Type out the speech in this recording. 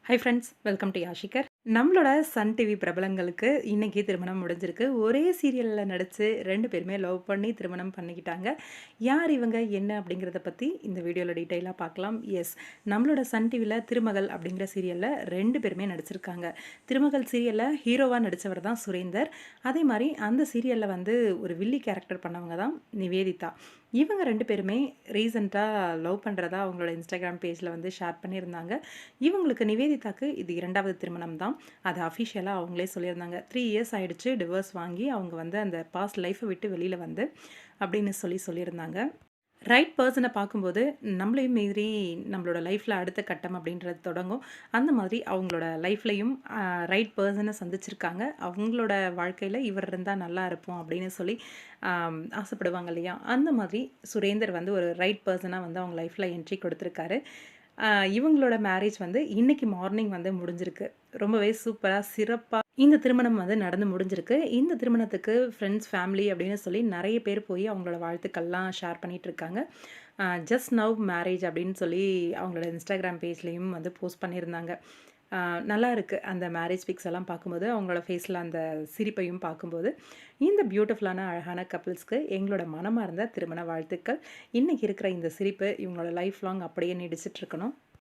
High friends, welcome to யாஷிகர். நம்மளோட Sun TV பிரபலங்களுக்கு இன்னைக்கு திருமணம் முடிஞ்சிருக்கு. ஒரே சீரியல்ல நடிச்சு 2 பேருமே லவ் பண்ணி திருமணம் பண்ணிக்கிட்டாங்க. யார் இவங்க? என்ன? அப்படிங்கிறத பத்தி இந்த வீடியோல டீட்டெயிலா பார்க்கலாம். எஸ், நம்மளோட சன் டிவில திருமகள் அப்படிங்கிற சீரியல்ல 2 பேருமே நடிச்சிருக்காங்க. திருமகள் சீரியல்ல ஹீரோவா நடிச்சவர் தான் சுரேந்தர். அதே மாரி அந்த சீரியல்ல வந்து ஒரு வில்லி கேரக்டர் பண்ணவங்க தான் நிவேதிதா. இவங்க 2 பேருமே ரீசென்ட்டா லவ் பண்றதா அவங்களோட இன்ஸ்டாகிராம் பேஜ்ல வந்து ஷேர் பண்ணியிருந்தாங்க. இவங்களுக்கு நிவேதிதாக்கு இது 2வது திருமணம் தான். அது அஃபிஷியலா அவங்களே சொல்லியிருந்தாங்க. 3 இயர்ஸ் ஆயிடுச்சு டிவோர்ஸ் வாங்கி அவங்க வந்து அந்த பாஸ்ட் லைஃப்ப விட்டு வெளியில வந்து அப்படின்னு சொல்லியிருந்தாங்க. ரைட் பெர்சன பார்க்கும்போது நம்மளையும் மீறி நம்மளோட லைஃப்ல அடுத்த கட்டம் அப்படின்றது தொடங்கும். அந்த மாதிரி அவங்களோட லைஃப்லயும் ரைட் பெர்சன சந்திச்சிருக்காங்க. அவங்களோட வாழ்க்கையில இவர் இருந்தா நல்லா இருப்போம் அப்படின்னு சொல்லி ஆசைப்படுவாங்க இல்லையா? அந்த மாதிரி சுரேந்தர் வந்து ஒரு ரைட் பெர்சனா வந்து அவங்க லைஃப்ல என்ட்ரி கொடுத்துருக்காரு. இவங்களோட மேரேஜ் வந்து இன்னைக்கு மார்னிங் வந்து முடிஞ்சிருக்கு. ரொம்பவே சூப்பரா, சிறப்பா இந்த திருமணம் வந்து நடந்து முடிஞ்சிருக்கு. இந்த திருமணத்துக்கு ஃப்ரெண்ட்ஸ், ஃபேமிலி அப்படின்னு சொல்லி நெறைய பேர் போய் அவங்களோட வாழ்த்துக்கள்லாம் ஷேர் பண்ணிட்டு இருக்காங்க. ஜஸ்ட் நவ் மேரேஜ் அப்படின்னு சொல்லி அவங்களோட இன்ஸ்டாகிராம் பேஜ்லயும் வந்து போஸ்ட் பண்ணியிருந்தாங்க. நல்லா இருக்கு. அந்த மேரேஜ் பிக்ஸ் எல்லாம் பார்க்கும்போது, அவங்களோட ஃபேஸ்ல அந்த சிரிப்பையும் பார்க்கும்போது, இந்த பியூட்டிஃபுல்லான அழகான கப்பிள்ஸ்க்கு எங்களோட மனமார்ந்த திருமண வாழ்த்துக்கள். இன்னைக்கு இருக்கிற இந்த சிரிப்பு இவங்களோட லைஃப் லாங் அப்படியே நீடிச்சிட்டு இருக்கணும்.